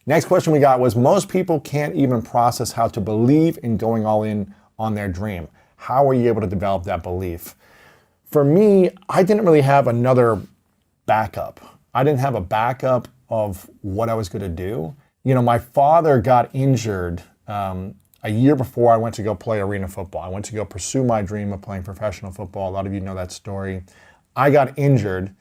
Next question we got was, most people can't even process how to believe in going all in on their dream. How were you able to develop that belief? For me, I didn't really have another backup. I didn't have a backup of what I was going to do. You know, my father got injured a year before I went to go play arena football. I went to go pursue my dream of playing professional football. A lot of you know that story. I got injured,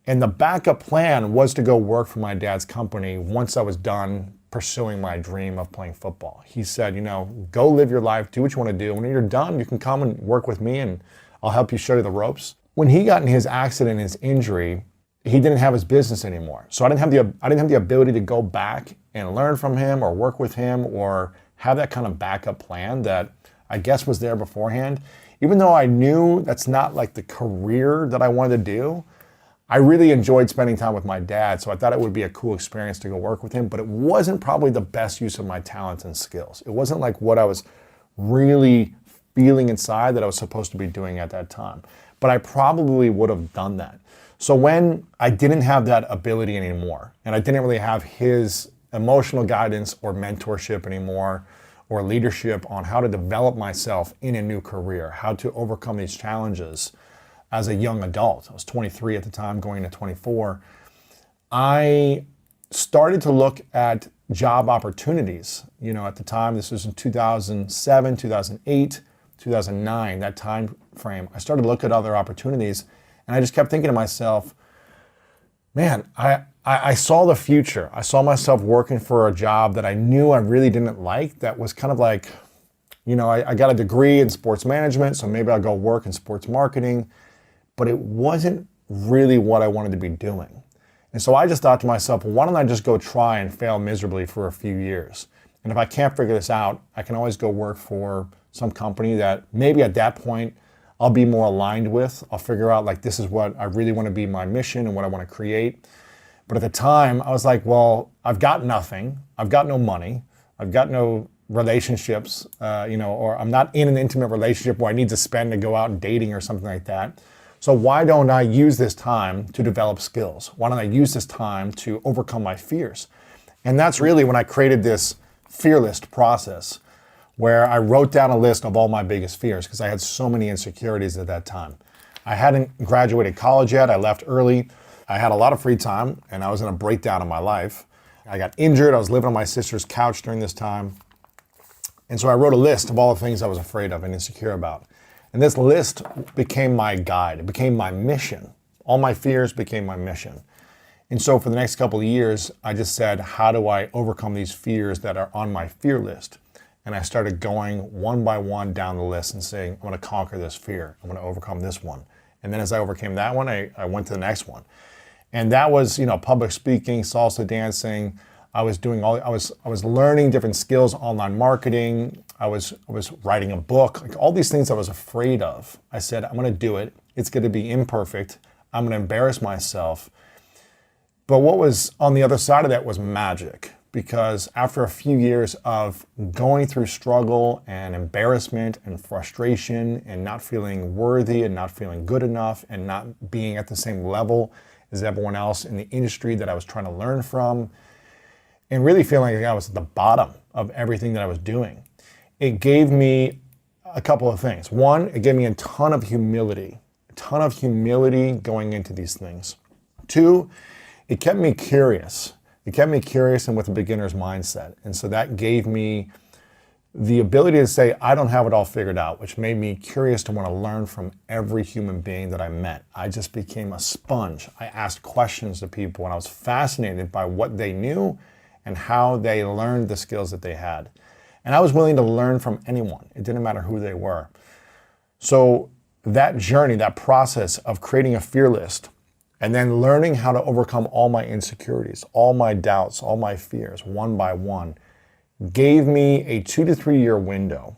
and the backup plan was to go work for my dad's company once I was done pursuing my dream of playing football. He said, you know, go live your life, do what you want to do. When you're done, you can come and work with me and I'll help you show you the ropes. When he got in his accident, his injury, he didn't have his business anymore. So I didn't have the ability to go back and learn from him or work with him or have that kind of backup plan that I guess was there beforehand. Even though I knew that's not like the career that I wanted to do, I really enjoyed spending time with my dad, so I thought it would be a cool experience to go work with him, but it wasn't probably the best use of my talents and skills. It wasn't like what I was really feeling inside that I was supposed to be doing at that time. But I probably would have done that. So when I didn't have that ability anymore, and I didn't really have his emotional guidance or mentorship anymore, or leadership on how to develop myself in a new career, how to overcome these challenges as a young adult. I was 23 at the time, going to 24. I started to look at job opportunities. You know, at the time, this was in 2007, 2008, 2009, that time frame. I started to look at other opportunities, and I just kept thinking to myself, man, I saw the future. I saw myself working for a job that I knew I really didn't like, that was kind of like, you know, I got a degree in sports management, so maybe I'll go work in sports marketing, but it wasn't really what I wanted to be doing. And so I just thought to myself, well, why don't I just go try and fail miserably for a few years? And if I can't figure this out, I can always go work for some company that maybe at that point I'll be more aligned with. I'll figure out like, this is what I really want to be, my mission and what I want to create. But at the time I was like, well, I've got nothing. I've got no money. I've got no relationships, or I'm not in an intimate relationship where I need to spend to go out and dating or something like that. So why don't I use this time to develop skills? Why don't I use this time to overcome my fears? And that's really when I created this fear list process, where I wrote down a list of all my biggest fears because I had so many insecurities at that time. I hadn't graduated college yet. I left early. I had a lot of free time and I was in a breakdown in my life. I got injured. I was living on my sister's couch during this time. And so I wrote a list of all the things I was afraid of and insecure about. And this list became my guide. It became my mission. All my fears became my mission. And so for the next couple of years, I just said, how do I overcome these fears that are on my fear list? And I started going one by one down the list and saying, I'm going to conquer this fear. I'm going to overcome this one. And then as I overcame that one, I went to the next one. And that was, public speaking, salsa dancing. I was learning different skills, online marketing. I was writing a book, like all these things I was afraid of. I said, I'm going to do it. It's going to be imperfect. I'm going to embarrass myself. But what was on the other side of that was magic, because after a few years of going through struggle and embarrassment and frustration and not feeling worthy and not feeling good enough and not being at the same level as everyone else in the industry that I was trying to learn from, and really feeling like I was at the bottom of everything that I was doing, it gave me a couple of things. One, it gave me a ton of humility going into these things. Two, it kept me curious. It kept me curious and with a beginner's mindset. And so that gave me the ability to say, I don't have it all figured out, which made me curious to want to learn from every human being that I met. I just became a sponge. I asked questions to people and I was fascinated by what they knew and how they learned the skills that they had. And I was willing to learn from anyone. It didn't matter who they were. So that journey, that process of creating a fear list and then learning how to overcome all my insecurities, all my doubts, all my fears, one by one, gave me a 2 to 3 year window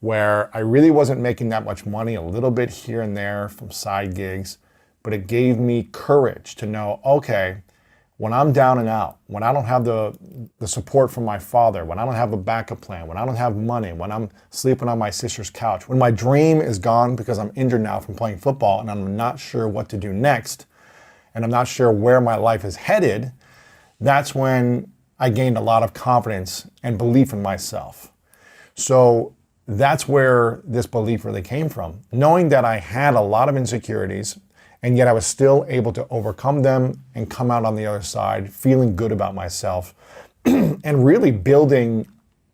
where I really wasn't making that much money, a little bit here and there from side gigs, but it gave me courage to know, okay, when I'm down and out, when I don't have the support from my father, when I don't have a backup plan, when I don't have money, when I'm sleeping on my sister's couch, when my dream is gone because I'm injured now from playing football and I'm not sure what to do next, and I'm not sure where my life is headed, that's when I gained a lot of confidence and belief in myself. So that's where this belief really came from. Knowing that I had a lot of insecurities, and yet I was still able to overcome them and come out on the other side feeling good about myself and really building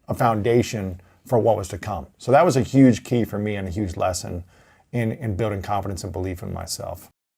a foundation for what was to come. So that was a huge key for me and a huge lesson in building confidence and belief in myself.